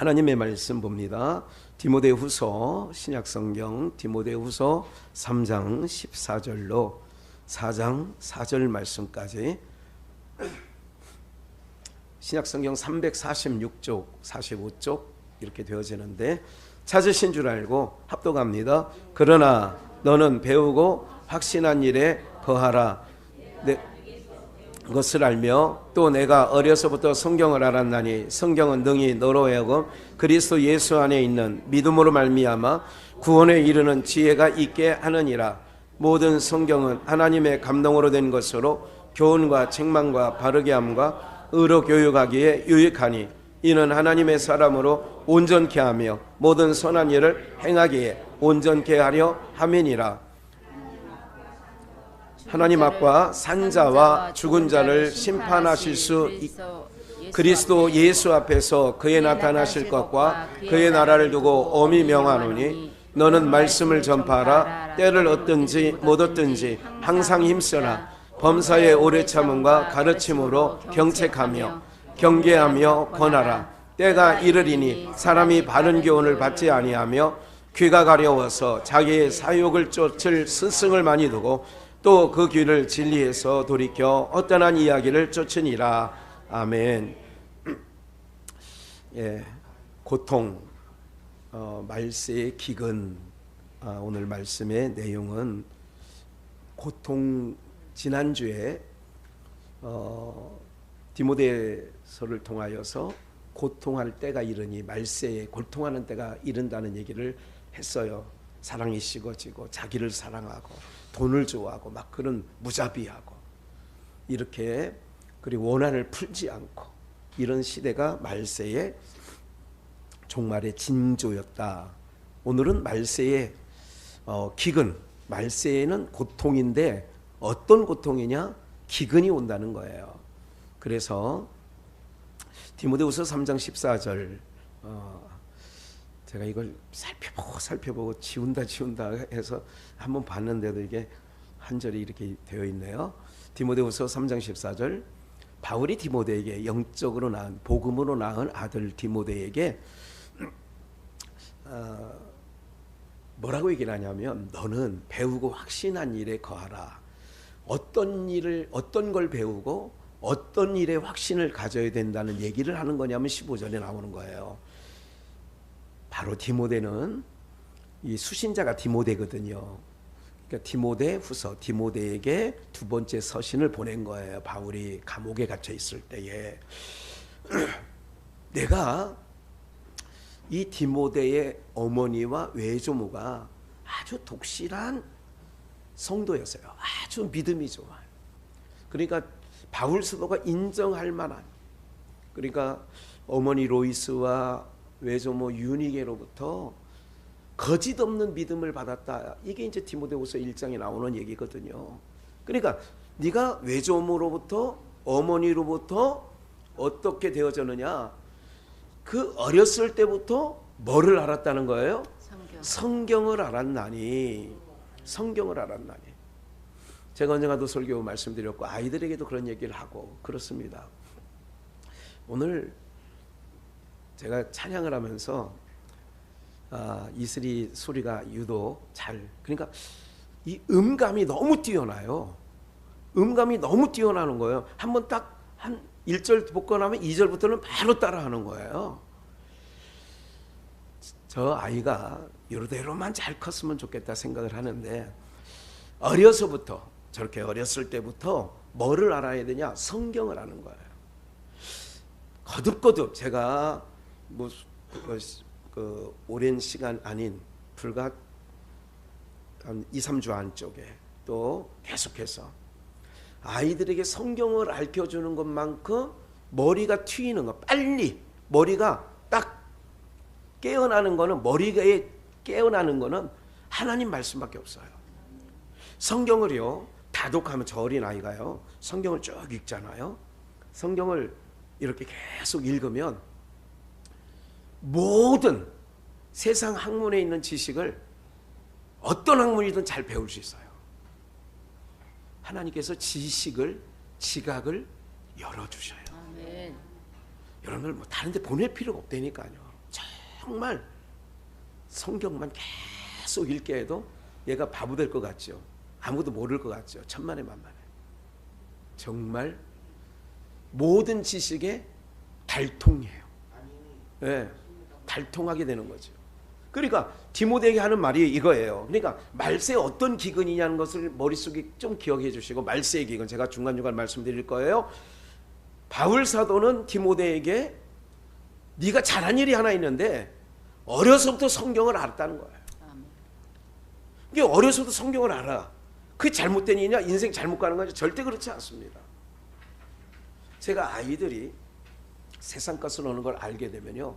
하나님의 말씀 봅니다. 디모데후서 신약성경 디모데후서 3장 14절로 4장 4절 말씀까지 신약성경 346쪽 45쪽 이렇게 되어지는데 찾으신 줄 알고 합독합니다. 그러나 너는 배우고 확신한 일에 거하라. 것을 알며 또 내가 어려서부터 성경을 알았나니 성경은 능히 너로 하여금 그리스도 예수 안에 있는 믿음으로 말미암아 구원에 이르는 지혜가 있게 하느니라. 모든 성경은 하나님의 감동으로 된 것으로 교훈과 책망과 바르게 함과 의로 교육하기에 유익하니 이는 하나님의 사람으로 온전케 하며 모든 선한 일을 행하기에 온전케 하려 함이니라. 하나님 앞과 산자와 죽은 자를 심판하실 수 그리스도 예수 앞에서 그의 나타나실 것과 그의 나라를 두고 엄히 명하노니 너는 말씀을 전파하라. 때를 얻든지 못 얻든지 항상 힘쓰라. 범사의 오래 참음과 가르침으로 경책하며 경계하며 권하라. 때가 이르리니 사람이 바른 교훈을 받지 아니하며 귀가 가려워서 자기의 사욕을 쫓을 스승을 많이 두고 또 그 귀를 진리에서 돌이켜 어떠한 이야기를 쫓으니라. 아멘. 예, 고통, 말세의 기근. 오늘 말씀의 내용은 고통. 지난주에 디모데서를 통하여서 고통할 때가 이르니 말세에 고통하는 때가 이른다는 얘기를 했어요. 사랑이 식어지고 자기를 사랑하고 돈을 좋아하고 막 그런 무자비하고 이렇게 그리고 원한을 풀지 않고 이런 시대가 말세의 종말의 징조였다. 오늘은 말세의 기근, 말세에는 고통인데 어떤 고통이냐? 기근이 온다는 거예요. 그래서 디모데후서 3장 14절 제가 이걸 살펴보고 지운다 해서 한번 봤는데도 이게 한 절이 이렇게 되어 있네요. 디모데후서 3장 14절 바울이 디모데에게 영적으로 낳은 복음으로 낳은 아들 디모데에게 뭐라고 얘기를 하냐면 너는 배우고 확신한 일에 거하라. 어떤 걸 배우고 어떤 일에 확신을 가져야 된다는 얘기를 하는 거냐면 15절에 나오는 거예요. 바로 디모데는 이 수신자가 디모데거든요. 그러니까 디모데후서 디모데에게 두 번째 서신을 보낸 거예요. 바울이 감옥에 갇혀 있을 때에 내가 이 디모데의 어머니와 외조모가 아주 독실한 성도였어요. 아주 믿음이 좋아요. 그러니까 바울 스도가 인정할 만한, 그러니까 어머니 로이스와 외조모 유니게로부터 거짓 없는 믿음을 받았다. 이게 이제 디모데후서 1장에 나오는 얘기거든요. 그러니까 네가 외조모로부터 어머니로부터 어떻게 되어졌느냐? 그 어렸을 때부터 뭐를 알았다는 거예요? 성경을 알았나니. 성경을 알았나니. 제가 언젠가도 설교 말씀드렸고 아이들에게도 그런 얘기를 하고 그렇습니다. 오늘 제가 찬양을 하면서 이슬이 소리가 유독 그러니까 이 음감이 너무 뛰어나요. 음감이 너무 뛰어나는 거예요. 한번 딱 한 1절 듣고 나면 2절부터는 바로 따라하는 거예요. 저 아이가 이대로만 잘 컸으면 좋겠다 생각을 하는데 어려서부터 저렇게 어렸을 때부터 뭐를 알아야 되냐? 성경을 아는 거예요. 거듭거듭 제가 오랜 시간 아닌 불과 한 2, 3주 안쪽에 또 계속해서 아이들에게 성경을 알려주는 것만큼 머리가 튀는 거, 빨리 머리가 딱 깨어나는 거는, 머리가 깨어나는 거는 하나님 말씀밖에 없어요. 성경을요, 다독하면 저 어린 아이가요, 성경을 쭉 읽잖아요. 성경을 이렇게 계속 읽으면 모든 세상 학문에 있는 지식을 어떤 학문이든 잘 배울 수 있어요. 하나님께서 지각을 열어주셔요. 아멘. 여러분들 다른 데 보낼 필요가 없다니까요. 정말 성경만 계속 읽게 해도 얘가 바보 될 것 같죠. 아무도 모를 것 같죠. 천만에 만만해. 정말 모든 지식에 달통해요. 네, 달통하게 되는 거죠. 그러니까 디모데에게 하는 말이 이거예요. 그러니까 말세에 어떤 기근이냐는 것을 머릿속에 좀 기억해 주시고, 말세의 기근 제가 중간중간 말씀드릴 거예요. 바울 사도는 디모데에게 네가 잘한 일이 하나 있는데 어려서부터 성경을 알았다는 거예요. 이게 어려서부터 성경을 알아. 그게 잘못된 일이냐, 인생 잘못 가는 거냐? 절대 그렇지 않습니다. 제가 아이들이 세상 것을 오는 걸 알게 되면요,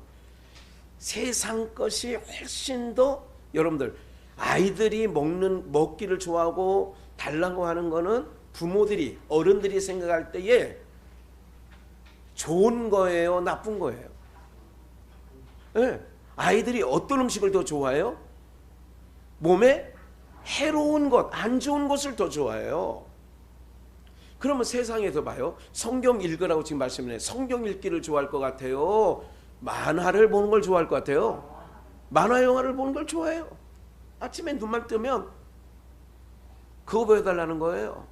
세상 것이 훨씬 더, 여러분들 아이들이 먹기를 좋아하고 달라고 하는 거는 부모들이, 어른들이 생각할 때에 좋은 거예요, 나쁜 거예요? 네. 아이들이 어떤 음식을 더 좋아해요? 몸에 해로운 것, 안 좋은 것을 더 좋아해요. 그러면 세상에서 봐요. 성경 읽으라고 지금 말씀을 해요. 성경 읽기를 좋아할 것 같아요? 만화를 보는 걸 좋아할 것 같아요? 만화 영화를 보는 걸 좋아해요. 아침에 눈만 뜨면 그거 보여달라는 거예요.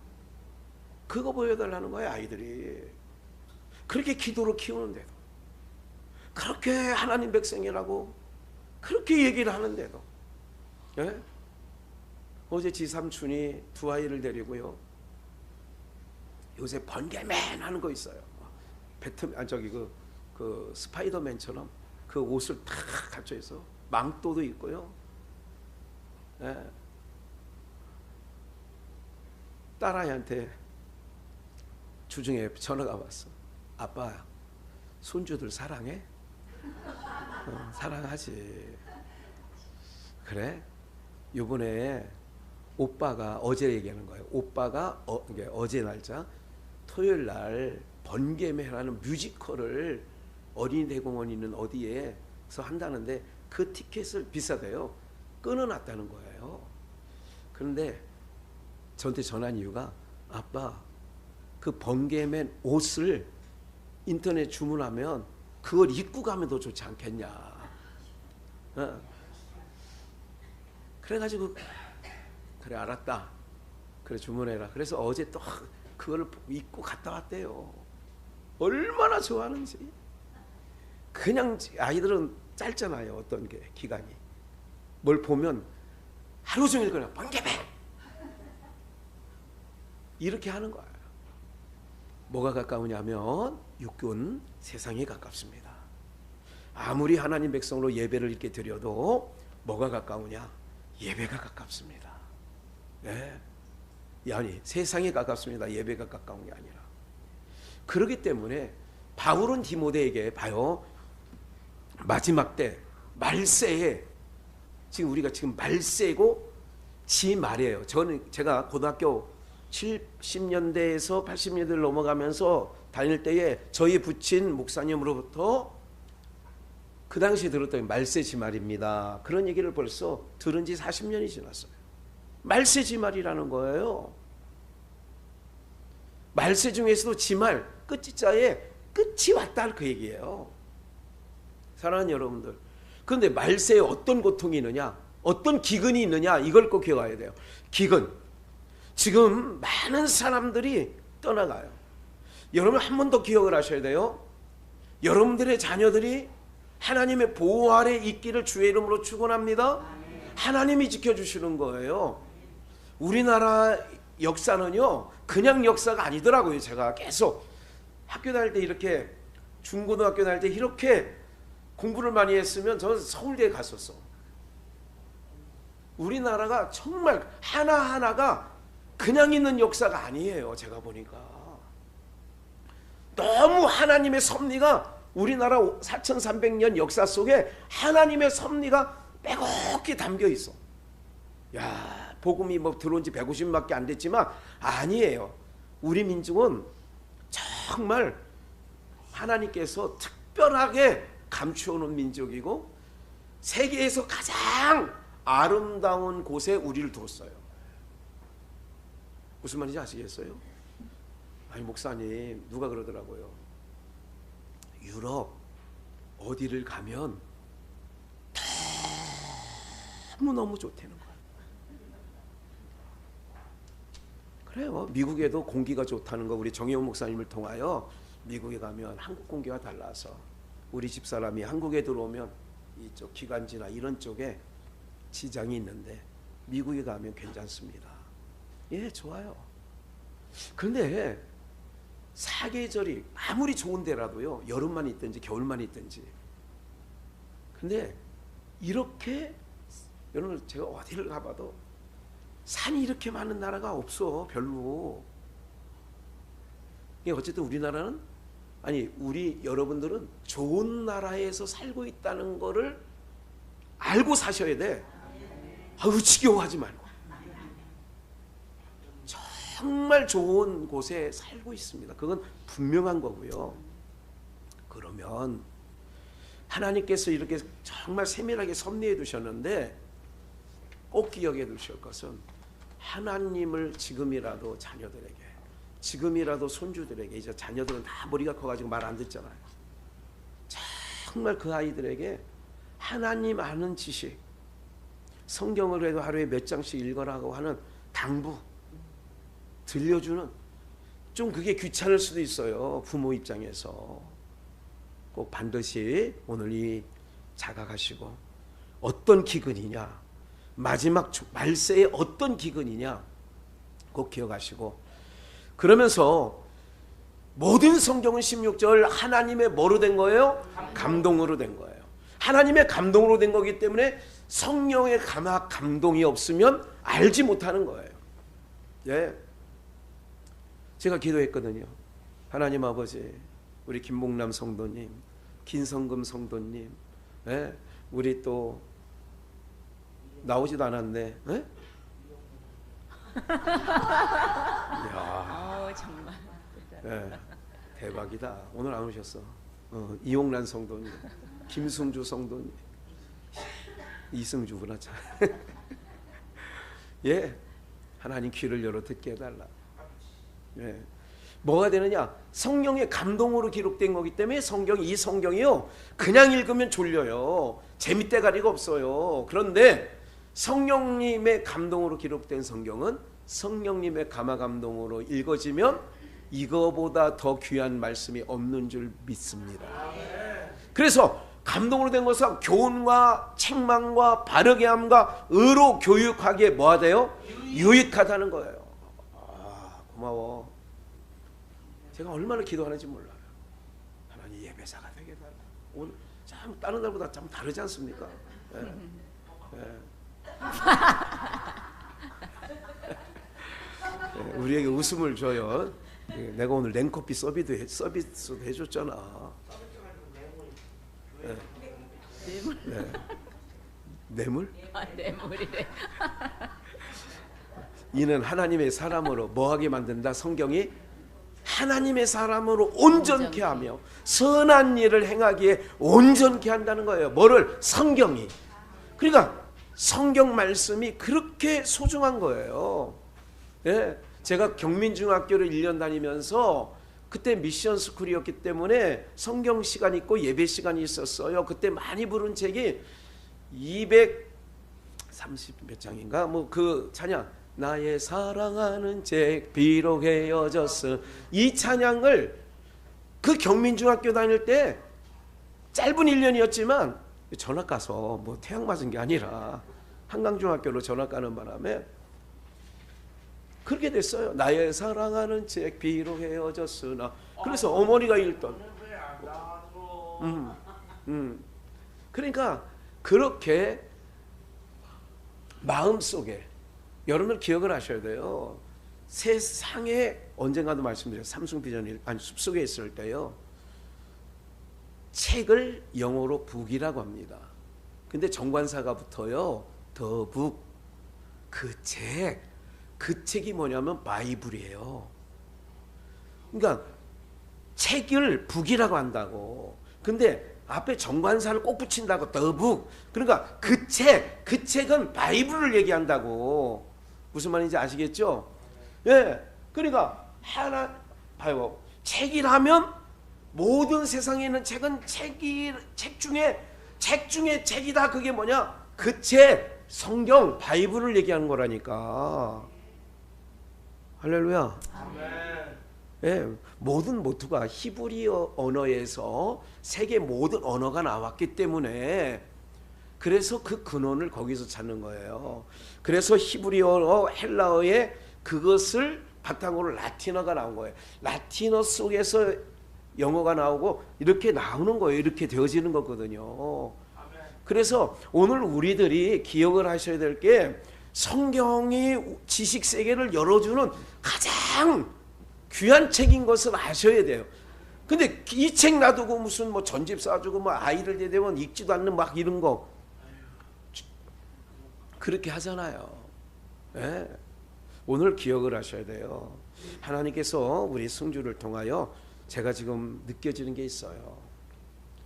그거 보여달라는 거예요, 아이들이. 그렇게 기도로 키우는데도, 그렇게 하나님 백성이라고 그렇게 얘기를 하는데도, 예? 어제 지삼촌이 두 아이를 데리고요, 요새 번개맨 하는 거 있어요. 그 스파이더맨처럼 그 옷을 탁 갖춰 있어. 망토도 있고요. 예. 딸아이한테 주중에 전화가 왔어. 아빠, 손주들 사랑해? 사랑하지. 그래? 요번에 오빠가, 어제 얘기하는 거예요. 오빠가 어제 날짜 토요일 날 번개맨이라는 뮤지컬을 어린이대공원 있는 어디에서 한다는데 그 티켓을, 비싸대요, 끊어놨다는 거예요. 그런데 저한테 전화한 이유가, 아빠, 그 번개맨 옷을 인터넷 주문하면 그걸 입고 가면 더 좋지 않겠냐. 그래가지고 그래, 알았다, 그래 주문해라. 그래서 어제 또 그걸 입고 갔다 왔대요. 얼마나 좋아하는지. 그냥 아이들은 짧잖아요, 어떤 게 기간이. 뭘 보면 하루 종일 그냥 번개맨 이렇게 하는 거예요. 뭐가 가까우냐면 육군, 세상에 가깝습니다. 아무리 하나님 백성으로 예배를 이렇게 드려도 뭐가 가까우냐? 예배가 가깝습니다. 네. 아니, 세상에 가깝습니다. 예배가 가까운 게 아니라. 그렇기 때문에 바울은 디모데에게 봐요, 마지막 때 말세에, 지금 우리가 지금 말세고 지 말이에요. 제가 고등학교 70년대에서 80년대를 넘어가면서 다닐 때에 저희 부친 목사님으로부터 그 당시에 들었던 말세 지말입니다, 그런 얘기를 벌써 들은 지 40년이 지났어요. 말세 지말이라는 거예요. 말세 중에서도 지말, 끝자에 끝이 왔다, 그 얘기예요. 사랑하는 여러분들, 그런데 말세에 어떤 고통이 있느냐, 어떤 기근이 있느냐, 이걸 꼭 기억해야 돼요. 기근, 지금 많은 사람들이 떠나가요. 여러분 한 번 더 기억을 하셔야 돼요. 여러분들의 자녀들이 하나님의 보호 아래 있기를 주의 이름으로 축원합니다. 하나님이 지켜주시는 거예요. 우리나라 역사는요, 그냥 역사가 아니더라고요. 제가 계속 학교 다닐 때, 이렇게 중고등학교 다닐 때 이렇게 공부를 많이 했으면 저는 서울대에 갔었어. 우리나라가 정말 하나하나가 그냥 있는 역사가 아니에요. 제가 보니까 너무 하나님의 섭리가, 우리나라 4300년 역사 속에 하나님의 섭리가 빼곡히 담겨 있어. 야, 복음이 뭐 들어온 지 150년밖에 안 됐지만 아니에요. 우리 민족은 정말 하나님께서 특별하게 감추어놓은 민족이고, 세계에서 가장 아름다운 곳에 우리를 뒀어요. 무슨 말인지 아시겠어요? 아니 목사님, 누가 그러더라고요. 유럽 어디를 가면 너무너무 좋다는 거예요. 그래요. 미국에도 공기가 좋다는 거 우리 정혜원 목사님을 통하여 미국에 가면 한국 공기가 달라서 우리 집사람이 한국에 들어오면 이쪽 기관지나 이런 쪽에 지장이 있는데 미국에 가면 괜찮습니다. 예, 좋아요. 그런데 사계절이 아무리 좋은 데라도요, 여름만 있든지 겨울만 있든지, 근데 이렇게 여러분 제가 어디를 가봐도 산이 이렇게 많은 나라가 없어. 별로. 어쨌든 우리나라는, 아니 우리 여러분들은 좋은 나라에서 살고 있다는 거를 알고 사셔야 돼. 아유, 지겨워하지 말고 정말 좋은 곳에 살고 있습니다. 그건 분명한 거고요. 그러면 하나님께서 이렇게 정말 세밀하게 섭리해 두셨는데 꼭 기억해 두실 것은, 하나님을 지금이라도 자녀들에게, 지금이라도 손주들에게, 이제 자녀들은 다 머리가 커가지고 말 안 듣잖아요. 정말 그 아이들에게 하나님 아는 지식, 성경을 해도 하루에 몇 장씩 읽어라고 하는 당부 들려주는, 좀 그게 귀찮을 수도 있어요. 부모 입장에서. 꼭 반드시 오늘 이 자각하시고, 어떤 기근이냐, 마지막 말세의 어떤 기근이냐 꼭 기억하시고, 그러면서 모든 성경은 16절 하나님의 뭐로 된 거예요? 감동으로 된 거예요. 하나님의 감동으로 된 거기 때문에 성령의 감동이 없으면 알지 못하는 거예요. 예, 제가 기도했거든요. 하나님 아버지, 우리 김봉남 성도님, 김성금 성도님, 예? 우리 또 나오지도 않았네. 예? 이야, 정말. 예, 대박이다. 오늘 안 오셨어. 이용란 성도님, 김승주 성도님, 이승주구나 참. 예, 하나님 귀를 열어 듣게 해달라. 예. 뭐가 되느냐? 성령의 감동으로 기록된 거기 때문에 이 성경이요, 그냥 읽으면 졸려요. 재밌대가리가 없어요. 그런데 성령님의 감동으로 기록된 성경은 성령님의 감화감동으로 읽어지면 이거보다 더 귀한 말씀이 없는 줄 믿습니다. 그래서 감동으로 된 것은 교훈과 책망과 바르게 함과 의로 교육하기에 뭐가 돼요? 유익하다는 거예요. 아, 고마워. 제가 얼마나 기도하는지 몰라요. 하나님 예배사가 되게 달라. 오늘 참 다른 날보다 참 다르지 않습니까? 예. 예. 예, 우리에게 웃음을 줘요. 내가 오늘 냉커피 서비스도 해줬잖아. 예. 뇌물? 네. 뇌물? 아, 뇌물이래. 이는 하나님의 사람으로 뭐하게 만든다? 성경이 하나님의 사람으로 온전케 하며 선한 일을 행하기에 온전케 한다는 거예요. 뭐를? 성경이. 그러니까 성경 말씀이 그렇게 소중한 거예요. 예, 제가 경민중학교를 1년 다니면서 그때 미션 스쿨이었기 때문에 성경 시간 있고 예배 시간이 있었어요. 그때 많이 부른 책이 230 몇 장인가 뭐 그 찬양, 나의 사랑하는 책 비록 헤어졌어, 이 찬양을 그 경민중학교 다닐 때 짧은 1년이었지만 전학 가서 뭐 태양 맞은 게 아니라 한강중학교로 전학 가는 바람에 그렇게 됐어요. 나의 사랑하는 책 비록 헤어졌으나. 그래서 어머니가 읽던 그러니까 그렇게 마음속에 여러분들 기억을 하셔야 돼요. 세상에 언젠가도 말씀드렸어요. 삼성비전 숲속에 있을 때요, 책을 영어로 북이라고 합니다. 근데 정관사가 붙어요. 더 북. 그 책이 뭐냐면 바이블이에요. 그러니까 책을 북이라고 한다고. 근데 앞에 정관사를 꼭 붙인다고, 더 북. 그러니까 그 책은 바이블을 얘기한다고. 무슨 말인지 아시겠죠? 예. 그러니까 하나 봐요. 책이라면 모든 세상에 있는 책은 책 중에 책이다. 그게 뭐냐? 그 책, 성경 바이블을 얘기하는 거라니까. 할렐루야. 예, 모든 모투가 히브리어 언어에서 세계 모든 언어가 나왔기 때문에 그래서 그 근원을 거기서 찾는 거예요. 그래서 히브리어, 헬라어에 그것을 바탕으로 라틴어가 나온 거예요. 라틴어 속에서 영어가 나오고 이렇게 나오는 거예요. 이렇게 되어지는 거거든요. 그래서 오늘 우리들이 기억을 하셔야 될 게 성경이 지식 세계를 열어주는 가장 귀한 책인 것을 아셔야 돼요. 근데 이 책 놔두고 무슨 뭐 전집 쏴주고 뭐 아이를 대대면 읽지도 않는 막 이런 거 그렇게 하잖아요. 네. 오늘 기억을 하셔야 돼요. 하나님께서 우리 승주를 통하여 제가 지금 느껴지는 게 있어요.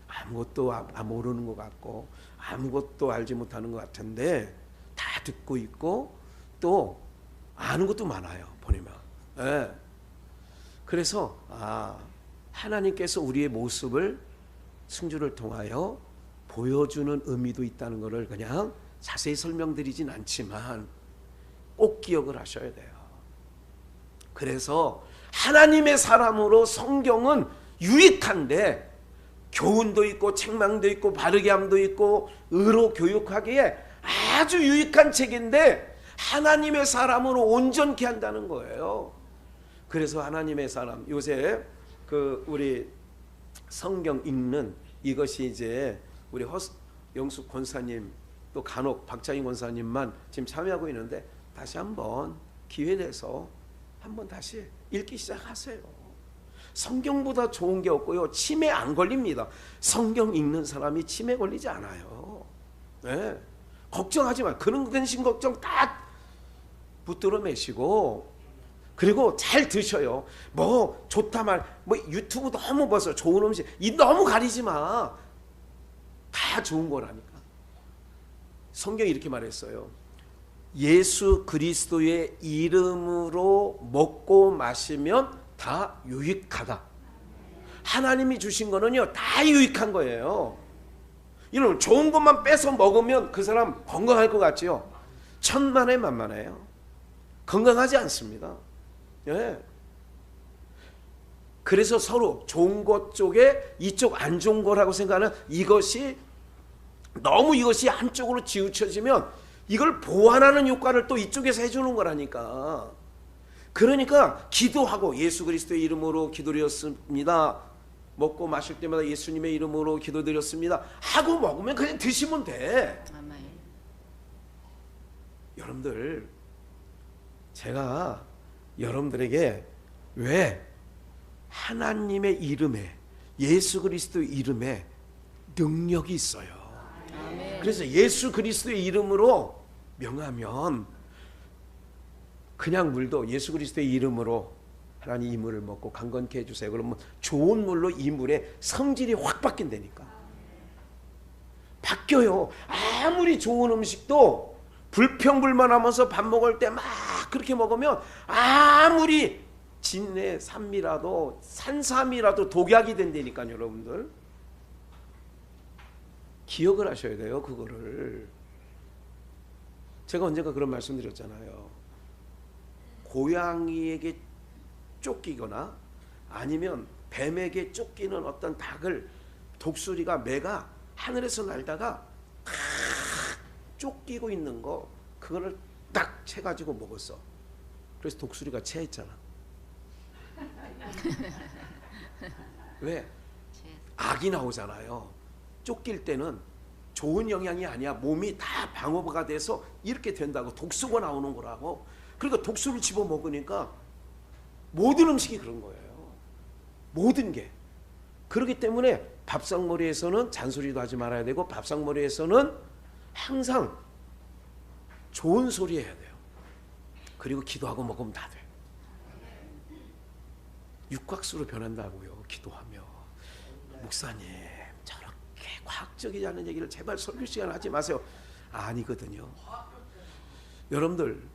아무것도 모르는 것 같고 아무것도 알지 못하는 것 같은데 다 듣고 있고 또 아는 것도 많아요. 보니면. 네. 그래서 하나님께서 우리의 모습을 승주를 통하여 보여주는 의미도 있다는 것을 그냥 자세히 설명드리진 않지만 꼭 기억을 하셔야 돼요. 그래서 하나님의 사람으로 성경은 유익한데 교훈도 있고 책망도 있고 바르게 함도 있고 의로 교육하기에 아주 유익한 책인데 하나님의 사람으로 온전케 한다는 거예요. 그래서 하나님의 사람 요새 우리 성경 읽는 이것이 이제 우리 영숙 권사님 또 간혹 박창희 권사님만 지금 참여하고 있는데 다시 한번 기회 내서 한번 다시 읽기 시작하세요. 성경보다 좋은 게 없고요. 치매 안 걸립니다. 성경 읽는 사람이 치매 걸리지 않아요. 네. 걱정하지 마요. 그런 근심 걱정 다 붙들어 매시고 그리고 잘 드셔요. 뭐 좋다 뭐 유튜브 너무 봐서 좋은 음식 너무 가리지 마. 다 좋은 거라니까. 성경이 이렇게 말했어요. 예수 그리스도의 이름으로 먹고 마시면 다 유익하다. 하나님이 주신 거는요 다 유익한 거예요. 이런 좋은 것만 빼서 먹으면 그 사람 건강할 것 같지요? 천만에 만만해요. 건강하지 않습니다. 예. 그래서 서로 좋은 것 쪽에 이쪽 안 좋은 거라고 생각하는 이것이 너무 이것이 한쪽으로 치우쳐지면 이걸 보완하는 효과를 또 이쪽에서 해주는 거라니까. 그러니까 기도하고 예수 그리스도의 이름으로 기도드렸습니다. 먹고 마실 때마다 예수님의 이름으로 기도드렸습니다. 하고 먹으면 그냥 드시면 돼. 아멘. 여러분들 제가 여러분들에게 왜 하나님의 이름에 예수 그리스도의 이름에 능력이 있어요. 아멘. 그래서 예수 그리스도의 이름으로 명하면 그냥 물도 예수 그리스도의 이름으로 하나님 이 물을 먹고 강건케 해주세요. 그러면 좋은 물로 이 물의 성질이 확 바뀐다니까. 바뀌어요. 아무리 좋은 음식도 불평불만하면서 밥 먹을 때 막 그렇게 먹으면 아무리 진내 산미라도 산삼이라도 독약이 된다니까요. 여러분들 기억을 하셔야 돼요. 그거를 제가 언젠가 그런 말씀 드렸잖아요. 고양이에게 쫓기거나 아니면 뱀에게 쫓기는 어떤 닭을 독수리가 매가 하늘에서 날다가 탁 쫓기고 있는 거 그거를 딱 채가지고 먹었어. 그래서 독수리가 체했잖아. 왜? 악이 나오잖아요. 쫓길 때는 좋은 영향이 아니야. 몸이 다 방어가 돼서 이렇게 된다고. 독소가 나오는 거라고. 그러니까 독소를 집어먹으니까 모든 음식이 그런 거예요. 모든 게. 그렇기 때문에 밥상머리에서는 잔소리도 하지 말아야 되고 밥상머리에서는 항상 좋은 소리 해야 돼요. 그리고 기도하고 먹으면 다 돼. 육각수로 변한다고요. 기도하며. 목사님 저렇게 과학적이지 않은 얘기를 제발 설교 시간 하지 마세요. 아니거든요. 여러분들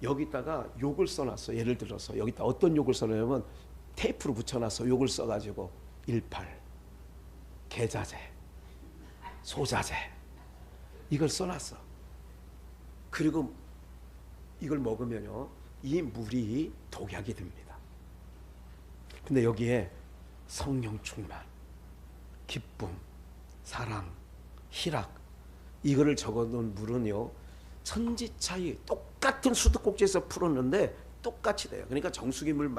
여기다가 욕을 써놨어. 예를 들어서 여기다 어떤 욕을 써냐면 테이프로 붙여놨어. 욕을 써가지고 18 개자재 소자재 이걸 써놨어. 그리고 이걸 먹으면요, 이 물이 독약이 됩니다. 근데 여기에 성령 충만, 기쁨, 사랑, 희락, 이거를 적어놓은 물은요, 천지 차이, 똑같은 수도꼭지에서 풀었는데 똑같이 돼요. 그러니까 정수기 물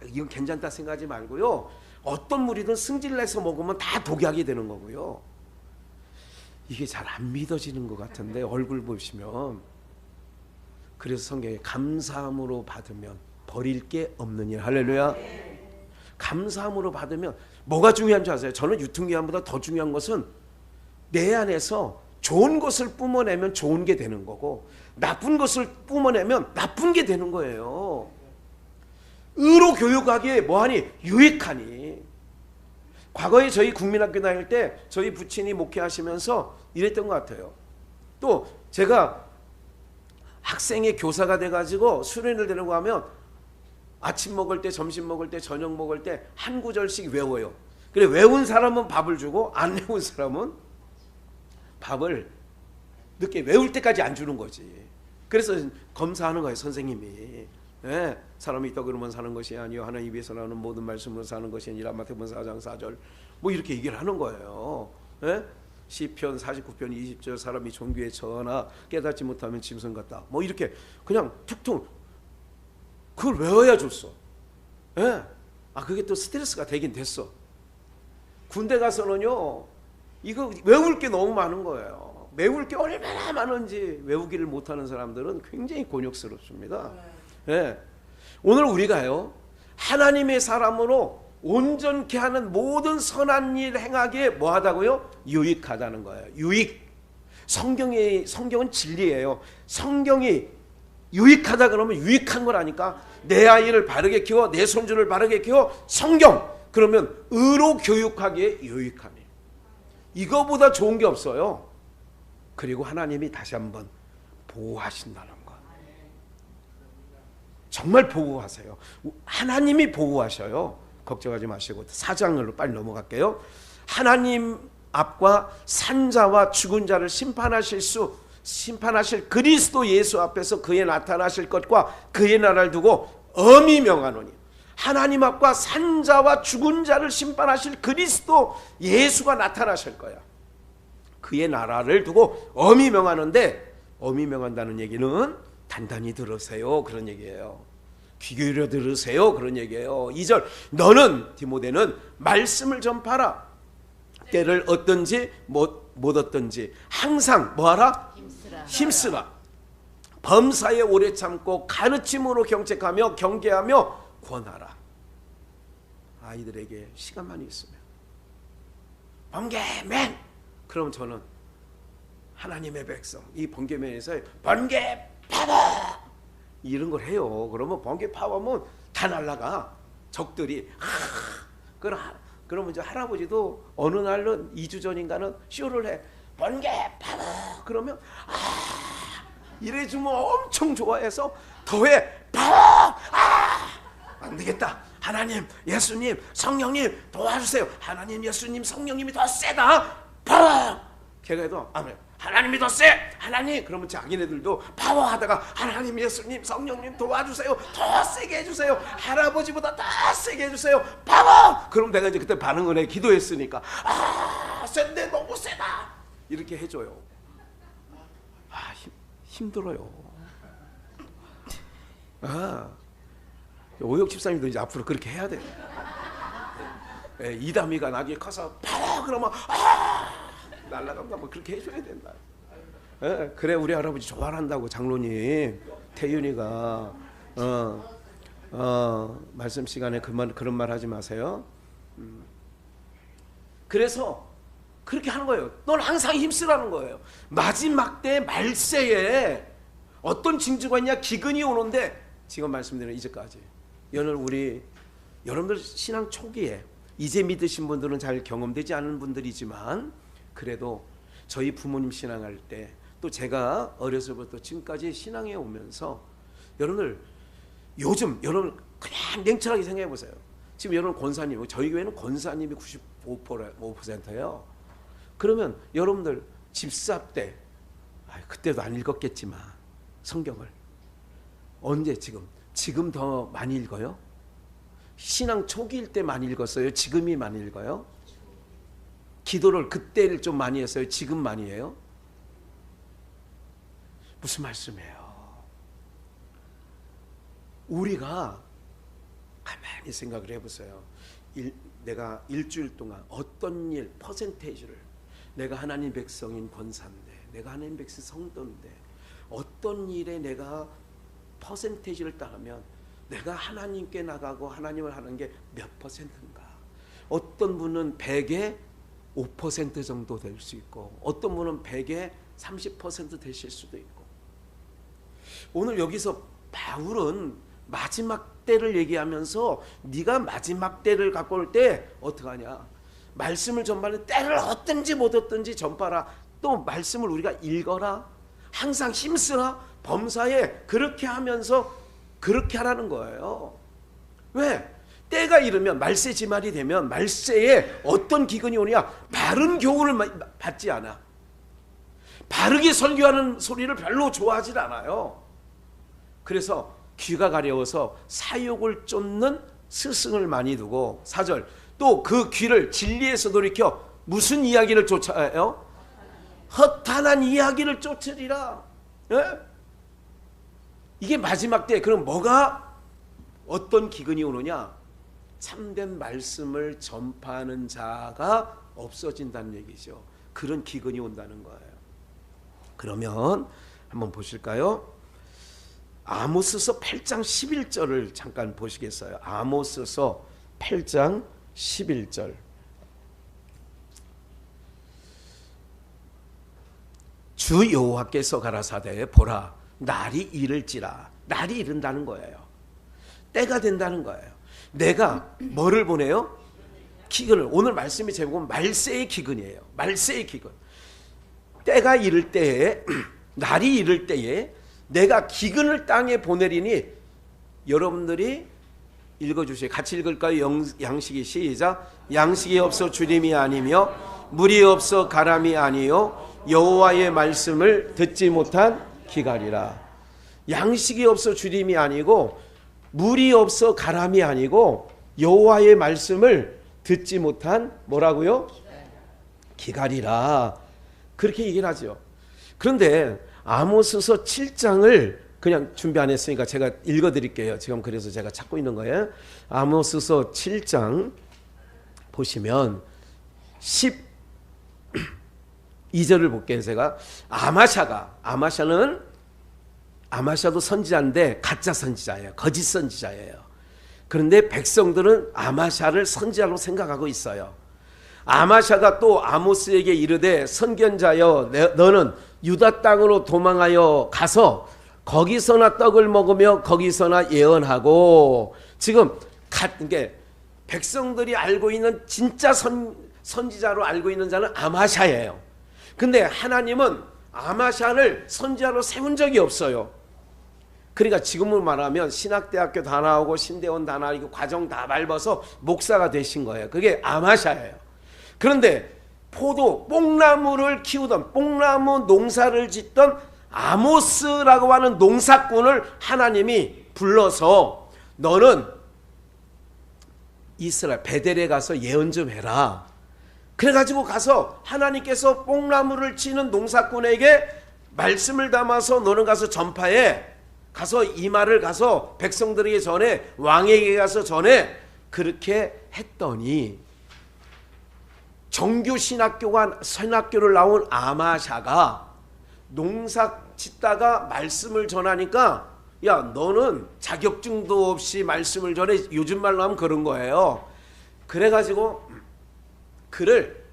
이건 괜찮다 생각하지 말고요, 어떤 물이든 승질내서 먹으면 다 독약이 되는 거고요. 이게 잘 안 믿어지는 것 같은데 얼굴 보시면, 그래서 성경에 감사함으로 받으면 버릴 게 없는 일. 할렐루야. 감사함으로 받으면 뭐가 중요한 줄 아세요? 저는 유통기한보다 더 중요한 것은 내 안에서 좋은 것을 뿜어내면 좋은 게 되는 거고, 나쁜 것을 뿜어내면 나쁜 게 되는 거예요. 의로 교육하기에 뭐하니? 유익하니. 과거에 저희 국민학교 다닐 때 저희 부친이 목회하시면서 이랬던 것 같아요. 또 제가 학생의 교사가 돼가지고 수련을 데리고 가면 아침 먹을 때, 점심 먹을 때, 저녁 먹을 때 한 구절씩 외워요. 그래, 외운 사람은 밥을 주고 안 외운 사람은 밥을 늦게 외울 때까지 안 주는 거지. 그래서 검사하는 거예요, 선생님이. 네, 사람이 떡으로만 사는 것이 아니요 하나님 입에서 나오는 모든 말씀으로 사는 것이 아니라. 마태복음 4장 4절 뭐 이렇게 얘기를 하는 거예요. 네? 시편 49편 20절 사람이 종교에 처하나 깨닫지 못하면 짐승 같다. 뭐 이렇게 그냥 툭툭 그걸 외워야 줬어. 네? 그게 또 스트레스가 되긴 됐어. 군대 가서는요, 이거 외울 게 너무 많은 거예요. 외울 게 얼마나 많은지 외우기를 못하는 사람들은 굉장히 곤욕스럽습니다. 네. 오늘 우리가요, 하나님의 사람으로 온전케 하는 모든 선한 일 행하기에 뭐하다고요? 유익하다는 거예요. 유익. 성경은 진리예요. 성경이 유익하다 그러면 유익한 거라니까. 내 아이를 바르게 키워, 내 손주를 바르게 키워, 성경. 그러면 의로 교육하기에 유익하니. 이거보다 좋은 게 없어요. 그리고 하나님이 다시 한번 보호하신다는 거. 정말 보호하세요. 하나님이 보호하셔요. 걱정하지 마시고 4장으로 빨리 넘어갈게요. 하나님 앞과 산자와 죽은 자를 심판하실 그리스도 예수 앞에서 그의 나타나실 것과 그의 나라를 두고 엄히 명하노니. 하나님 앞과 산자와 죽은 자를 심판하실 그리스도 예수가 나타나실 거야. 그의 나라를 두고 엄히 명하는데, 엄히 명한다는 얘기는 단단히 들으세요, 그런 얘기예요. 귀 기울여 들으세요, 그런 얘기예요. 2절 너는 디모데는 말씀을 전파하라. 때를 얻든지 못 얻든지 항상 뭐하라? 힘쓰라. 범사에 오래 참고 가르침으로 경책하며 경계하며 권하라. 아이들에게 시간만 있으면 번개맨, 그럼 저는 하나님의 백성, 이 번개맨에서 번개 파워 이런 걸 해요. 그러면 번개 파워면 다 날라가. 적들이. 그러면 이제 할아버지도 어느 날은 2주 전인가는 쇼를 해. 번개 파워. 그러면 이래주면 엄청 좋아해서 더해. 파워. 안 되겠다. 하나님, 예수님, 성령님 도와주세요. 하나님, 예수님, 성령님이 더 세다. 파워. 걔가 해도 아멘. 하나님이 더 세! 하나님! 그러면 자기네들도 파워하다가 하나님, 예수님, 성령님 도와주세요. 더 세게 해주세요. 할아버지보다 더 세게 해주세요. 파워! 그럼 내가 이제 그때 반응을 해. 기도했으니까. 센데 너무 세다. 이렇게 해줘요. 힘들어요. 오혁 집사님도 이제 앞으로 그렇게 해야 돼. 이담이가 나중에 커서 파워! 그러면 날라간다. 뭐 그렇게 해줘야 된다. 그래 우리 할아버지 좋아한다고. 장로님 태윤이가 말씀 시간에 그런 말 하지 마세요. 그래서 그렇게 하는 거예요. 넌 항상 힘쓰라는 거예요. 마지막 때 말세에 어떤 징조가 있냐? 기근이 오는데, 지금 말씀드리는 이제까지 여러분들 신앙 초기에 이제 믿으신 분들은 잘 경험되지 않은 분들이지만, 그래도 저희 부모님 신앙할 때, 또 제가 어려서부터 지금까지 신앙에 오면서 여러분 그냥 냉철하게 생각해 보세요. 지금 여러분 권사님, 저희 교회는 권사님이 95%예요. 그러면 여러분들 집사 때 그때도 안 읽었겠지만 성경을 언제 지금 더 많이 읽어요? 신앙 초기일 때 많이 읽었어요? 지금이 많이 읽어요? 기도를 그때를 좀 많이 했어요? 지금 많이 해요? 무슨 말씀이에요? 우리가 가만히 생각을 해보세요. 내가 일주일 동안 어떤 일 퍼센테이지를, 내가 하나님 백성인 권사인데, 내가 하나님 백성 성도인데 어떤 일에 내가 퍼센테이지를 따르면 내가 하나님께 나가고 하나님을 하는 게 몇 퍼센트인가. 어떤 분은 100에 5% 정도 될 수 있고, 어떤 분은 100에 30% 되실 수도 있고. 오늘 여기서 바울은 마지막 때를 얘기하면서 네가 마지막 때를 갖고 올 때 어떡하냐, 말씀을 전파하는 때를 얻든지 못 얻든지 전파라. 또 말씀을 우리가 읽어라, 항상 힘쓰라, 범사에 그렇게 하면서 그렇게 하라는 거예요. 왜? 때가 이르면, 말세지말이 되면 말세에 어떤 기근이 오냐, 바른 교훈을 받지 않아. 바르게 설교하는 소리를 별로 좋아하지 않아요. 그래서 귀가 가려워서 사욕을 쫓는 스승을 많이 두고, 4절, 또 그 귀를 진리에서 돌이켜 무슨 이야기를 쫓아요? 허탄한 이야기를 쫓으리라. 예? 이게 마지막 때. 그럼 뭐가, 어떤 기근이 오느냐? 참된 말씀을 전파하는 자가 없어진다는 얘기죠. 그런 기근이 온다는 거예요. 그러면 한번 보실까요? 아모스서 8장 11절을 잠깐 보시겠어요? 아모스서 8장 11절. 주 여호와께서 가라사대, 보라 날이 이를지라. 날이 이른다는 거예요. 때가 된다는 거예요. 내가 뭐를 보내요? 기근을. 오늘 말씀의 제목은 말세의 기근이에요. 말세의 기근. 때가 이를 때에, 날이 이를 때에 내가 기근을 땅에 보내리니, 여러분들이 읽어주세요. 같이 읽을까요? 양식이 시작. 양식이 없어 주림이 아니며 물이 없어 가람이 아니요 여호와의 말씀을 듣지 못한 기갈이라. 양식이 없어 주림이 아니고 물이 없어 가람이 아니고 여호와의 말씀을 듣지 못한 뭐라고요? 기갈이라. 그렇게 얘기를 하죠. 그런데 아모스서 7장을 그냥 준비 안 했으니까 제가 읽어드릴게요. 지금 그래서 제가 찾고 있는 거예요. 아모스서 7장 보시면 12절을 볼게요. 제가 아마샤도 선지자인데 가짜 선지자예요. 거짓 선지자예요. 그런데 백성들은 아마샤를 선지자로 생각하고 있어요. 아마샤가 또 아모스에게 이르되, 선견자여 너는 유다 땅으로 도망하여 가서 거기서나 떡을 먹으며 거기서나 예언하고. 지금 백성들이 알고 있는 진짜 선지자로 알고 있는 자는 아마샤예요. 근데 하나님은 아마샤를 선지자로 세운 적이 없어요. 그러니까 지금으로 말하면 신학대학교 다 나오고 신대원 다 나오고 과정 다 밟아서 목사가 되신 거예요. 그게 아마샤예요. 그런데 뽕나무를 키우던, 뽕나무 농사를 짓던 아모스라고 하는 농사꾼을 하나님이 불러서, 너는 이스라엘 베델에 가서 예언 좀 해라. 그래가지고 가서 하나님께서 뽕나무를 치는 농사꾼에게 말씀을 담아서 너는 가서 전파해. 가서 이 말을 가서 백성들에게 전해, 왕에게 가서 전해. 그렇게 했더니 정규 신학교를 나온 아마샤가 농사 짓다가 말씀을 전하니까, 야 너는 자격증도 없이 말씀을 전해. 요즘 말로 하면 그런 거예요. 그래가지고 그를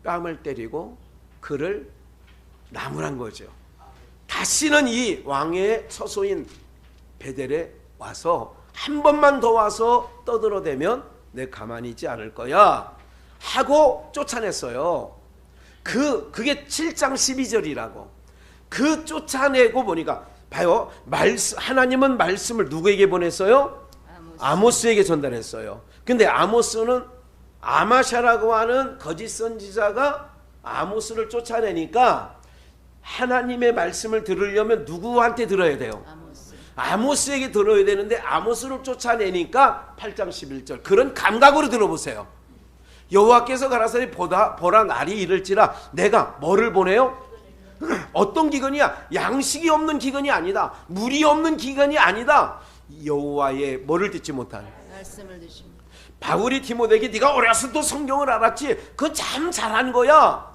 뺨을 때리고 그를 나무란 거죠. 다시는 이 왕의 처소인 베델에 와서 한 번만 더 와서 떠들어대면 내 가만히 있지 않을 거야 하고 쫓아냈어요. 그게 7장 12절이라고. 그 쫓아내고 보니까 봐요. 하나님은 말씀을 누구에게 보냈어요? 아모스에게 전달했어요. 근데 아모스는 아마샤라고 하는 거짓 선지자가 아모스를 쫓아내니까 하나님의 말씀을 들으려면 누구한테 들어야 돼요? 아모스. 아모스에게 들어야 되는데 아모스를 쫓아내니까 8장 11절 그런 감각으로 들어보세요. 여호와께서 가라사대 보라 날이 이를지라 내가 뭐를 보내요? 어떤 기근이야? 양식이 없는 기근이 아니다. 물이 없는 기근이 아니다. 여호와의 뭐를 듣지 못한 말씀을 드십니다. 바울이 디모데에게 네가 어렸을 때 성경을 알았지? 그건 참 잘한 거야.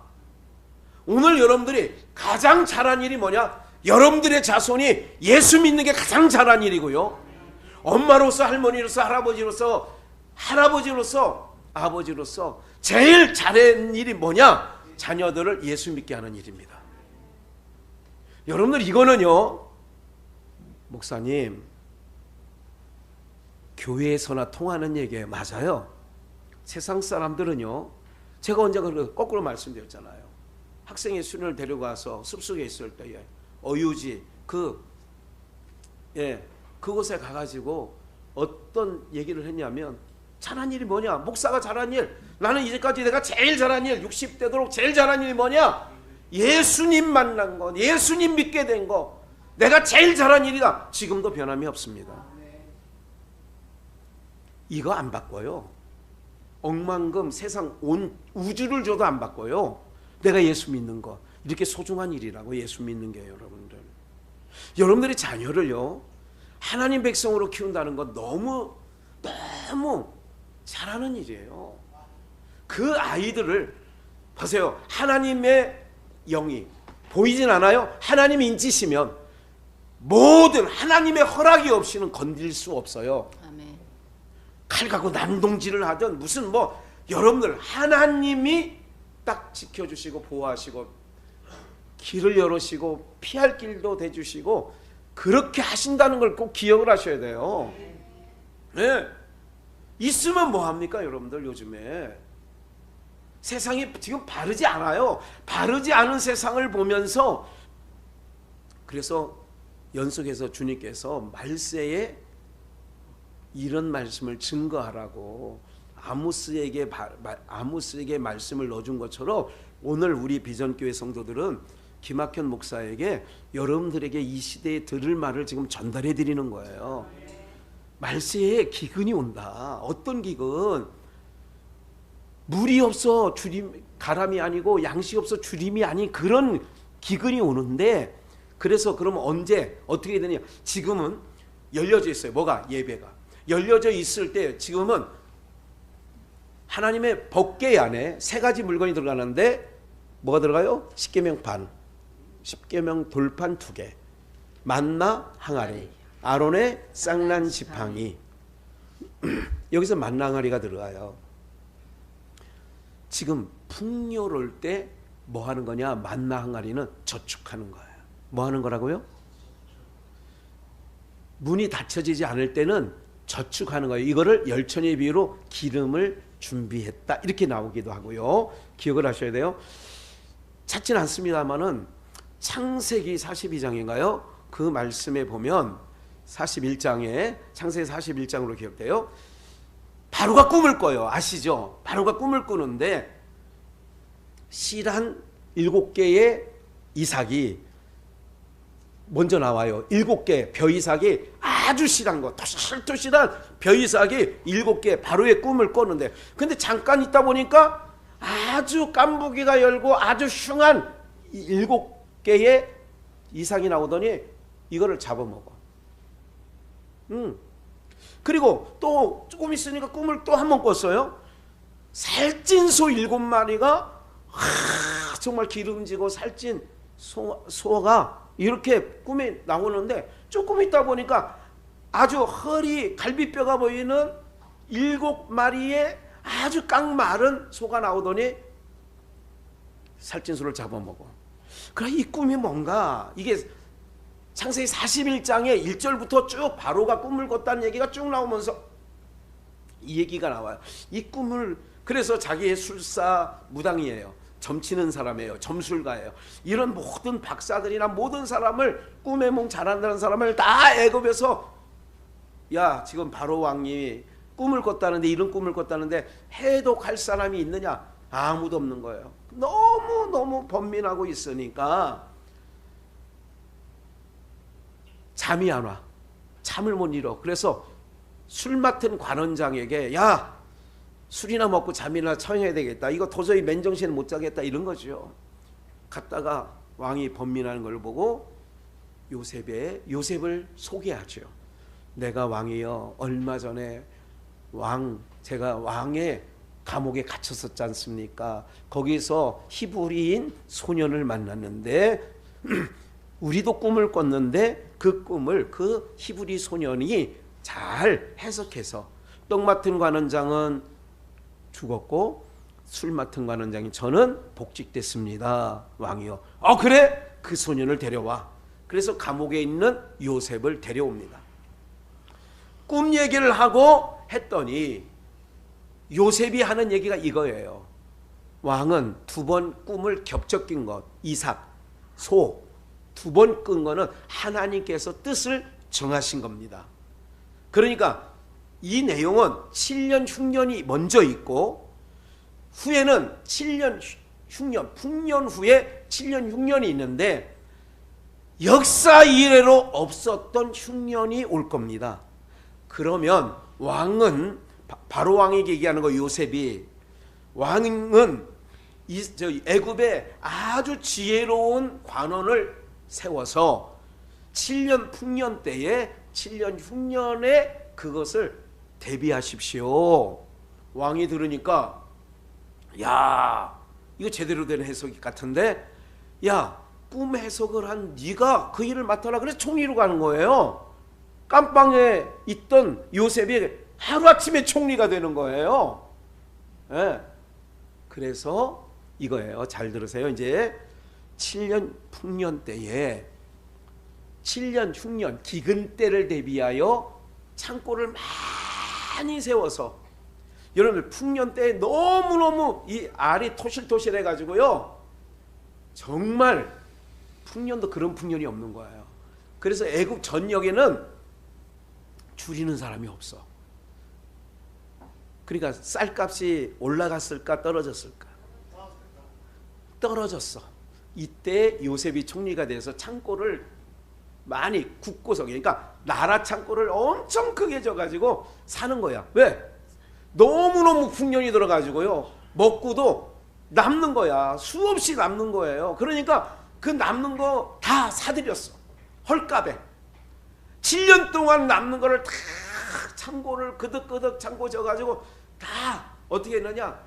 오늘 여러분들이 가장 잘한 일이 뭐냐? 여러분들의 자손이 예수 믿는 게 가장 잘한 일이고요. 엄마로서 할머니로서 할아버지로서 아버지로서 제일 잘한 일이 뭐냐? 자녀들을 예수 믿게 하는 일입니다. 여러분들 이거는요, 목사님 교회에서나 통하는 얘기예요. 맞아요. 세상 사람들은요, 제가 언제 거꾸로 말씀드렸잖아요. 학생의 수련을 데려가서 숲속에 있을 때에 어유지 그곳에 가가지고 어떤 얘기를 했냐면 잘한 일이 뭐냐? 목사가 잘한 일, 나는 이제까지 내가 제일 잘한 일, 60대도록 제일 잘한 일이 뭐냐? 예수님 만난 것, 예수님 믿게 된 것, 내가 제일 잘한 일이다. 지금도 변함이 없습니다. 이거 안 바꿔요. 억만금 세상 온 우주를 줘도 안 바꿔요. 내가 예수 믿는 거 이렇게 소중한 일이라고, 예수 믿는 게. 여러분들이 자녀를요 하나님 백성으로 키운다는 건 너무 잘하는 일이에요. 그 아이들을 보세요. 하나님의 영이 보이진 않아요. 하나님이 인치시면 모든 하나님의 허락이 없이는 건드릴 수 없어요. 아멘. 칼 갖고 난동질을 하든 무슨 여러분들 하나님이 딱 지켜주시고 보호하시고 길을 열으시고 피할 길도 대주시고 그렇게 하신다는 걸 꼭 기억을 하셔야 돼요. 네. 있으면 뭐합니까 여러분들? 요즘에 세상이 지금 바르지 않아요. 바르지 않은 세상을 보면서 그래서 연속해서 주님께서 말세에 이런 말씀을 증거하라고 아모스에게 말씀을 넣어준 것처럼 오늘 우리 비전교회 성도들은 김학현 목사에게 여러분들에게 이 시대에 들을 말을 지금 전달해 드리는 거예요. 말세에 기근이 온다. 어떤 기근? 물이 없어 가람이 아니고 양식 없어 주림이 아닌 그런 기근이 오는데, 그래서 그러면 언제 어떻게 되냐? 지금은 열려져 있어요. 뭐가? 예배가 열려져 있을 때 지금은 하나님의 법궤 안에 세 가지 물건이 들어가는데 뭐가 들어가요? 십계명 반, 십계명 돌판 2개, 만나 항아리, 아론의 쌍난 지팡이. 여기서 만나 항아리가 들어가요. 지금 풍요로울 때 뭐 하는 거냐? 만나 항아리는 저축하는 거예요. 뭐 하는 거라고요? 문이 닫혀지지 않을 때는 저축하는 거예요. 이거를 열천의 비유로 기름을 준비했다 이렇게 나오기도 하고요. 기억을 하셔야 돼요. 찾지는 않습니다만은 창세기 42장인가요? 그 말씀에 보면 41장에 창세기 41장으로 기억돼요. 바로가 꿈을 꿔요. 아시죠? 바로가 꿈을 꾸는데 실한 7개의 이삭이 먼저 나와요. 7개 벼이삭이 아주 실한 거, 토실토실한 벼이삭이 7개 바로의 꿈을 꿨는데, 근데 잠깐 있다 보니까 아주 깐부기가 열고 아주 흉한 7개의 이삭이 나오더니 이거를 잡아먹어. 그리고 또 조금 있으니까 꿈을 또 한 번 꿨어요. 살찐 소 7마리가 정말 기름지고 살찐 소가 이렇게 꿈에 나오는데, 조금 있다 보니까 아주 허리 갈비뼈가 보이는 7마리의 아주 깡마른 소가 나오더니 살찐 소를 잡아먹어. 그래, 이 꿈이 뭔가, 이게 창세기 41장에 1절부터 쭉 바로가 꿈을 꿨다는 얘기가 쭉 나오면서 이 얘기가 나와요. 이 꿈을, 그래서 자기의 술사 무당이에요. 점치는 사람이에요. 점술가예요. 이런 모든 박사들이나 모든 사람을, 꿈의 몽 잘한다는 사람을 다 애굽에서, 야 지금 바로 왕이 꿈을 꿨다는데, 이런 꿈을 꿨다는데 해독할 사람이 있느냐? 아무도 없는 거예요. 너무 번민하고 있으니까 잠이 안 와. 잠을 못 이뤄. 그래서 술 맡은 관원장에게 야, 술이나 먹고 잠이나 청해야 되겠다. 이거 도저히 맨정신에 못 자겠다. 이런 거죠. 갔다가 왕이 번민하는 걸 보고 요셉을 소개하죠. 내가 왕이여, 얼마 전에 제가 왕의 감옥에 갇혔었지 않습니까? 거기서 히브리인 소년을 만났는데 우리도 꿈을 꿨는데 그 꿈을 그 히브리 소년이 잘 해석해서 떡 맡은 관원장은 죽었고 술 맡은 관원장이 저는 복직됐습니다. 왕이요. 그래? 그 소년을 데려와. 그래서 감옥에 있는 요셉을 데려옵니다. 꿈 얘기를 하고 했더니 요셉이 하는 얘기가 이거예요. 왕은 2번 꿈을 겹쳐 낀 것, 이삭, 소 2번 끈 거는 하나님께서 뜻을 정하신 겁니다. 그러니까 이 내용은 7년 흉년이 먼저 있고 후에는 7년 흉년, 풍년 후에 7년 흉년이 있는데 역사 이래로 없었던 흉년이 올 겁니다. 그러면 왕은 바로 왕에게 얘기하는 거 요셉이 왕은 애굽에 아주 지혜로운 관원을 세워서 7년 풍년 때에 7년 흉년에 그것을 대비하십시오. 왕이 들으니까 야, 이거 제대로 된 해석이 같은데 야, 꿈 해석을 한 네가 그 일을 맡아라. 그래서 총리로 가는 거예요. 깜빵에 있던 요셉이 하루아침에 총리가 되는 거예요. 네. 그래서 이거예요. 잘 들으세요. 이제 7년 풍년 때에 7년 흉년 기근 때를 대비하여 창고를 많이 세워서 여러분들 풍년 때에 너무너무 이 알이 토실토실해 가지고요. 정말 풍년도 그런 풍년이 없는 거예요. 그래서 애국 전역에는 줄이는 사람이 없어. 그러니까 쌀값이 올라갔을까 떨어졌을까? 떨어졌어. 이때 요셉이 총리가 돼서 창고를 많이 굳고서, 그러니까 나라 창고를 엄청 크게 져가지고 사는 거야. 왜? 너무너무 풍년이 들어가지고요. 먹고도 남는 거야. 수없이 남는 거예요. 그러니까 그 남는 거 다 사들였어. 헐값에. 7년 동안 남는 거를 다 창고를 그득그득 창고 져가지고 다 어떻게 했느냐?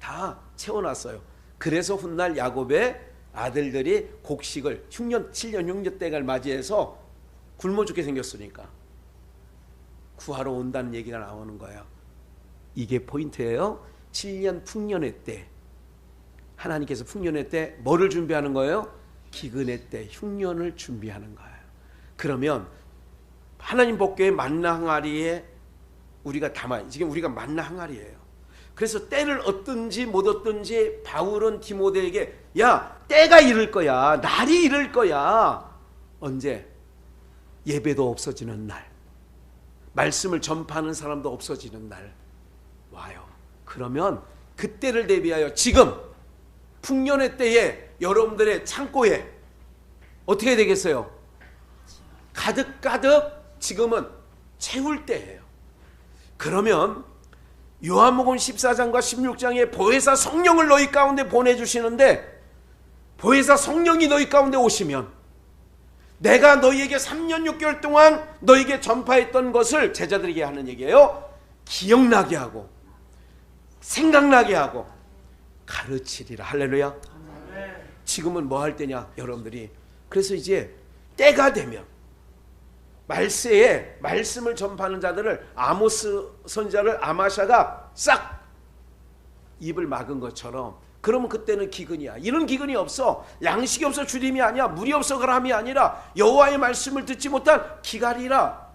다 채워놨어요. 그래서 훗날 야곱의 아들들이 곡식을 7년 흉년 때를 맞이해서 굶어 죽게 생겼으니까 구하러 온다는 얘기가 나오는 거예요. 이게 포인트예요. 7년 풍년의 때 하나님께서 풍년의 때 뭐를 준비하는 거예요? 기근의 때 흉년을 준비하는 거예요. 그러면 하나님 복교의 만나 항아리에 우리가 담아, 지금 우리가 만나 항아리예요. 그래서 때를 얻든지 못 얻든지 바울은 디모데에게 야, 때가 이를 거야. 날이 이를 거야. 언제? 예배도 없어지는 날, 말씀을 전파하는 사람도 없어지는 날 와요. 그러면 그때를 대비하여 지금 풍년의 때에 여러분들의 창고에 어떻게 되겠어요? 가득가득 지금은 채울 때예요. 그러면 요한복음 14장과 16장에 보혜사 성령을 너희 가운데 보내주시는데 보혜사 성령이 너희 가운데 오시면 내가 너희에게 3년 6개월 동안 너희에게 전파했던 것을 제자들에게 하는 얘기예요. 기억나게 하고 생각나게 하고 가르치리라. 할렐루야. 지금은 뭐 할 때냐 여러분들이. 그래서 이제 때가 되면 말세에 말씀을 전파하는 자들을 아모스 선지자를 아마샤가 싹 입을 막은 것처럼, 그러면 그때는 기근이야. 이런 기근이 없어. 양식이 없어 주림이 아니야. 물이 없어 그람이 아니라 여호와의 말씀을 듣지 못한 기갈이라.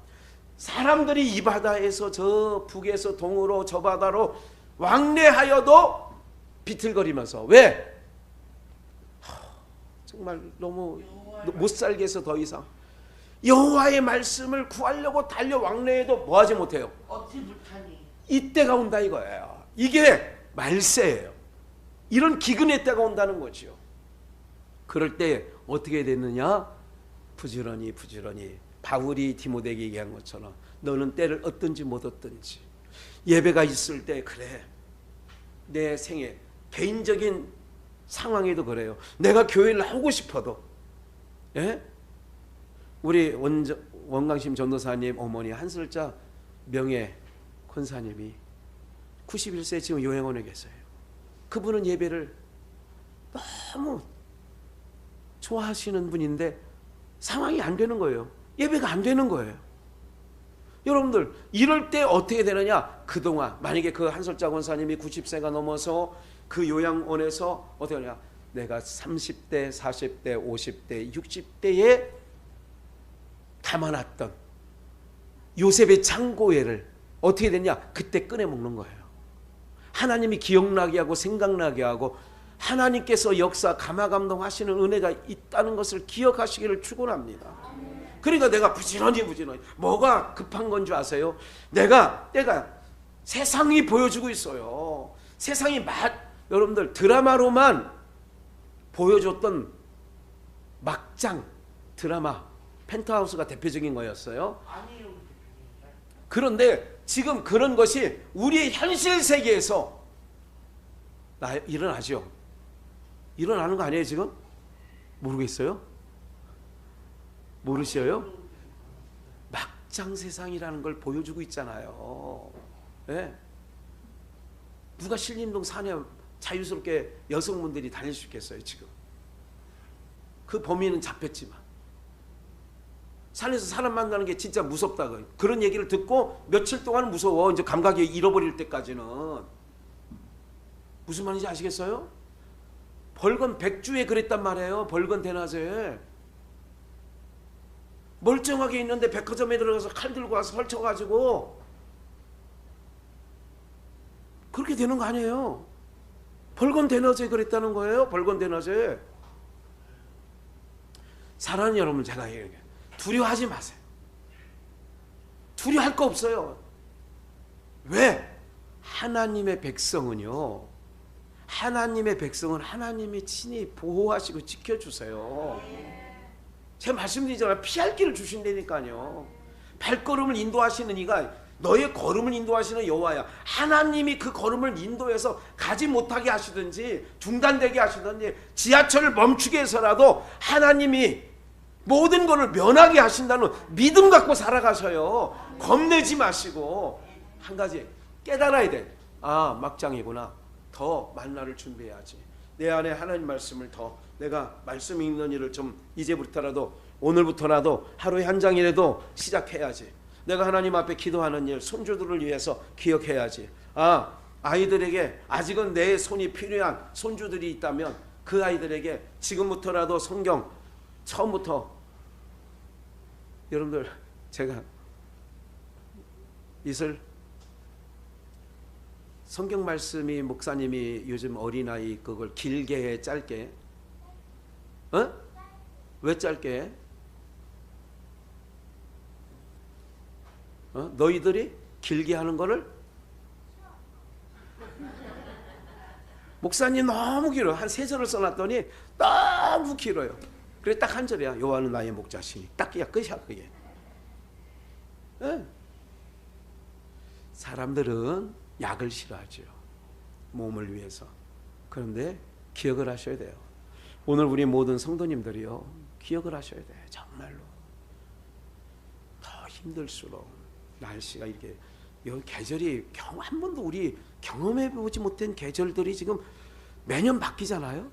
사람들이 이 바다에서 저 북에서 동으로 저 바다로 왕래하여도 비틀거리면서 왜? 정말 너무 못 살게 해서 더 이상 여호와의 말씀을 구하려고 달려 왕래해도 뭐하지 못해요. 얻지 못하니 이때가 온다 이거예요. 이게 말세예요. 이런 기근의 때가 온다는 거죠. 그럴 때 어떻게 됐느냐? 부지런히 바울이 디모데에게 얘기한 것처럼 너는 때를 얻든지 못 얻든지 예배가 있을 때 그래. 내 생애 개인적인 상황에도 그래요. 내가 교회를 나오고 싶어도 예? 우리 원강심 전도사님 어머니 한슬자 명예 권사님이 91세 지금 요양원에 계세요. 그분은 예배를 너무 좋아하시는 분인데 상황이 안 되는 거예요. 예배가 안 되는 거예요. 여러분들 이럴 때 어떻게 되느냐? 그동안 만약에 그 한설자 권사님이 90세가 넘어서 그 요양원에서 어떻게 하냐? 내가 30대, 40대, 50대, 60대에 담아놨던 요셉의 창고회를 어떻게 됐냐? 그때 꺼내먹는 거예요. 하나님이 기억나게 하고 생각나게 하고 하나님께서 역사 감화감동하시는 은혜가 있다는 것을 기억하시기를 축원합니다. 그러니까 내가 부지런히 뭐가 급한 건 줄 아세요? 때가 세상이 보여주고 있어요. 세상이 여러분들 드라마로만 보여줬던 막장 드라마 펜트하우스가 대표적인 거였어요. 그런데 지금 그런 것이 우리의 현실 세계에서 일어나죠. 일어나는 거 아니에요 지금? 모르겠어요? 모르셔요? 막장 세상이라는 걸 보여주고 있잖아요. 네? 누가 신림동 산에 자유스럽게 여성분들이 다닐 수 있겠어요 지금? 그 범인은 잡혔지만 산에서 사람 만나는 게 진짜 무섭다고 그런 얘기를 듣고 며칠 동안은 무서워. 이제 감각이 잃어버릴 때까지는. 무슨 말인지 아시겠어요? 벌건 백주에 그랬단 말이에요. 벌건 대낮에 멀쩡하게 있는데 백화점에 들어가서 칼 들고 와서 설쳐가지고 그렇게 되는 거 아니에요. 벌건 대낮에 그랬다는 거예요. 벌건 대낮에. 사랑하는 여러분, 제가 얘기해요. 두려워하지 마세요. 두려워할 거 없어요. 왜? 하나님의 백성은요, 하나님의 백성은 하나님이 친히 보호하시고 지켜주세요. 제가 말씀드리잖아요. 피할 길을 주신다니까요. 발걸음을 인도하시는 이가 너의 걸음을 인도하시는 여호와야. 하나님이 그 걸음을 인도해서 가지 못하게 하시든지 중단되게 하시든지 지하철을 멈추게 해서라도 하나님이 모든 것을 면하게 하신다는 믿음 갖고 살아가셔요. 겁내지 마시고. 한 가지 깨달아야 돼. 아, 막장이구나. 더 만나를 준비해야지. 내 안에 하나님 말씀을 더 내가 말씀 읽는 일을 좀 이제부터라도 오늘부터라도 하루에 한 장이라도 시작해야지. 내가 하나님 앞에 기도하는 일 손주들을 위해서 기억해야지. 아, 아이들에게 아직은 내 손이 필요한 손주들이 있다면 그 아이들에게 지금부터라도 성경 처음부터. 여러분들, 제가 이슬 성경 말씀이 목사님이 요즘 어린아이 그걸 길게 해 짧게? 어? 왜 짧게 해? 어? 너희들이 길게 하는 거를? 목사님 너무 길어요. 한 3절을 써놨더니 너무 길어요. 그래 딱 한 절이야. 여호와는 나의 목자시니. 딱 그냥 끝이야 그게. 네. 사람들은 약을 싫어하죠. 몸을 위해서. 그런데 기억을 하셔야 돼요. 오늘 우리 모든 성도님들이요, 기억을 하셔야 돼요. 정말로. 더 힘들수록 날씨가 이렇게 계절이 한 번도 우리 경험해보지 못한 계절들이 지금 매년 바뀌잖아요.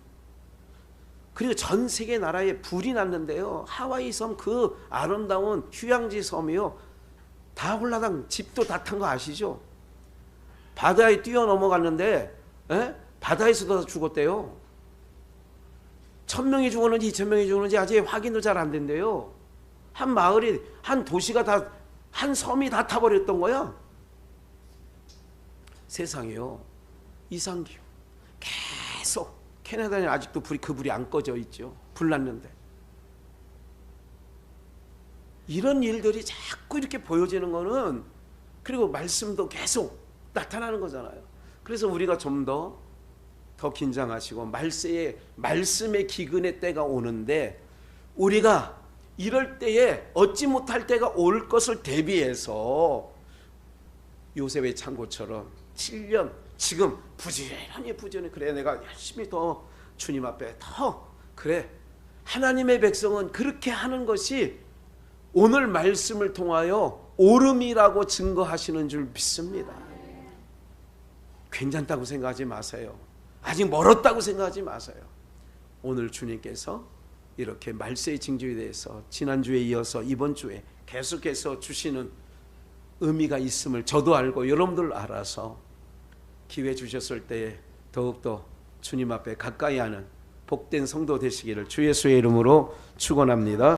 그리고 전 세계 나라에 불이 났는데요, 하와이 섬 그 아름다운 휴양지 섬이요, 다 홀라당 집도 다 탄 거 아시죠? 바다에 뛰어넘어갔는데 바다에서도 다 죽었대요. 1000명이 죽었는지 2000명이 죽었는지 아직 확인도 잘 안 된대요. 한 마을이, 한 도시가 다, 한 섬이 다 타버렸던 거야. 세상이요, 이상기후 계속. 캐나다는 아직도 그 불이 안 꺼져 있죠. 불 났는데. 이런 일들이 자꾸 이렇게 보여지는 거는, 그리고 말씀도 계속 나타나는 거잖아요. 그래서 우리가 좀 더 긴장하시고 말씀의 기근의 때가 오는데 우리가 이럴 때에 얻지 못할 때가 올 것을 대비해서 요셉의 창고처럼 7년 지금 부지런히 그래 내가 열심히 더 주님 앞에 더 그래 하나님의 백성은 그렇게 하는 것이 오늘 말씀을 통하여 옳음이라고 증거하시는 줄 믿습니다. 괜찮다고 생각하지 마세요. 아직 멀었다고 생각하지 마세요. 오늘 주님께서 이렇게 말세의 징조에 대해서 지난주에 이어서 이번 주에 계속해서 주시는 의미가 있음을 저도 알고 여러분들 알아서 기회 주셨을 때에 더욱더 주님 앞에 가까이 하는 복된 성도 되시기를 주 예수의 이름으로 축원합니다.